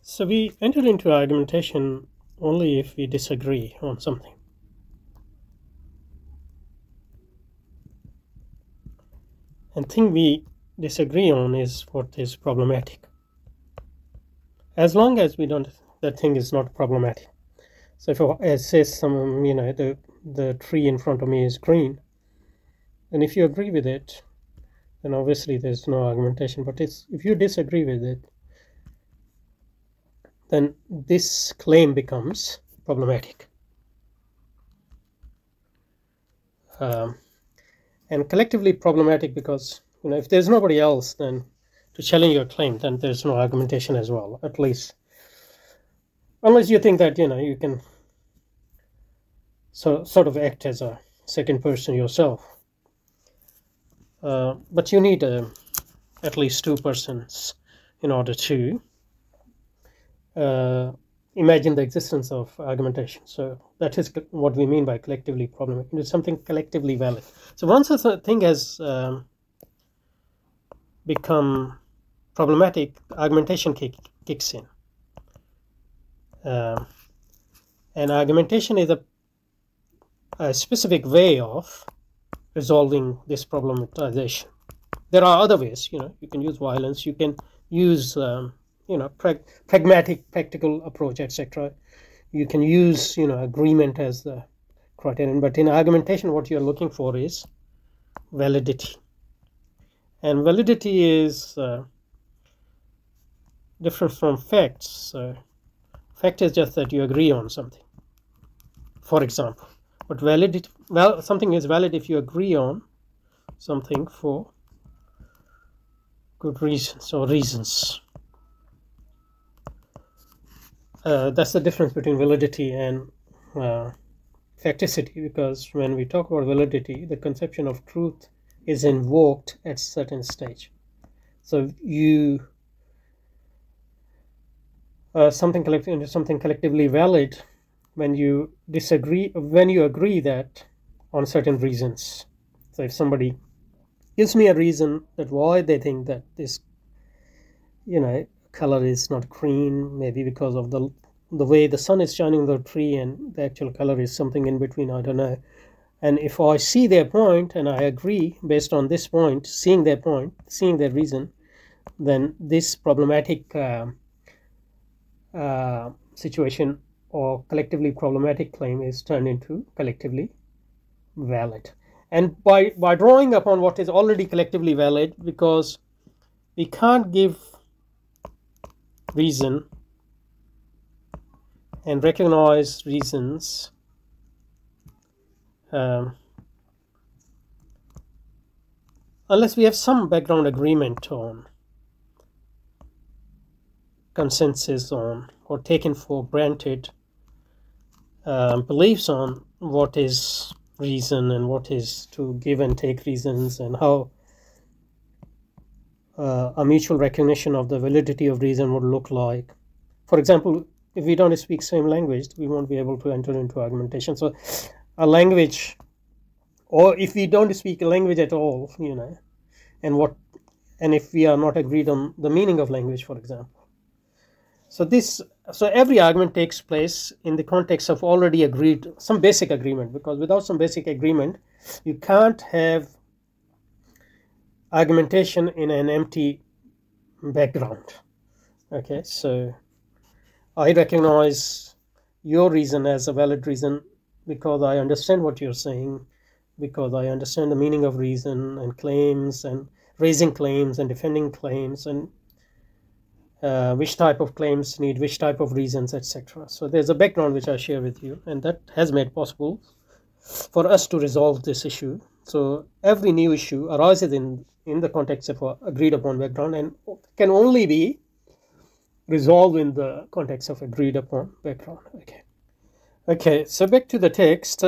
So we enter into argumentation only if we disagree on something. And thing we disagree on is what is problematic. As long as we don't, that thing is not problematic. So if I say the tree in front of me is green, and if you agree with it, then obviously there's no argumentation. But if you disagree with it, then this claim becomes problematic. And collectively problematic because, if there's nobody else then to challenge your claim, then there's no argumentation as well, at least. Unless you think that, you can sort of act as a second person yourself. But you need at least two persons in order to imagine the existence of argumentation. So that is what we mean by collectively problematic. It's something collectively valid. So once a thing has become problematic, argumentation kicks in. And argumentation is a specific way of resolving this problematization. There are other ways. You can use violence. You can use pragmatic, practical approach, etc. You can use, agreement as the criterion. But in argumentation, what you're looking for is validity. And validity is different from facts. So fact is just that you agree on something, for example. But validity, something is valid if you agree on something for good reasons or reasons. That's the difference between validity and facticity, because when we talk about validity, the conception of truth is invoked at a certain stage. So you something collectively valid when you agree that on certain reasons. So if somebody gives me a reason that why they think that this color is not green, maybe because of the way the sun is shining on the tree and the actual color is something in between, I don't know. And if I see their point and I agree based on this point, seeing their point, seeing their reason, then this problematic situation or collectively problematic claim is turned into collectively valid. And by drawing upon what is already collectively valid, because we can't give reason and recognize reasons unless we have some background agreement on, consensus on, or taken for granted beliefs on what is reason and what is to give and take reasons, and how a mutual recognition of the validity of reason would look like. For example, if we don't speak same language, we won't be able to enter into argumentation. So a language, or if we don't speak a language at all, and if we are not agreed on the meaning of language, for example. So every argument takes place in the context of already agreed, some basic agreement, because without some basic agreement, you can't have argumentation in an empty background. Okay, so I recognize your reason as a valid reason because I understand what you're saying, because I understand the meaning of reason and claims and raising claims and defending claims, and which type of claims need which type of reasons, etc. So there's a background which I share with you, and that has made possible for us to resolve this issue. So every new issue arises in the context of agreed upon background and can only be resolved in the context of agreed upon background. Okay, so back to the text.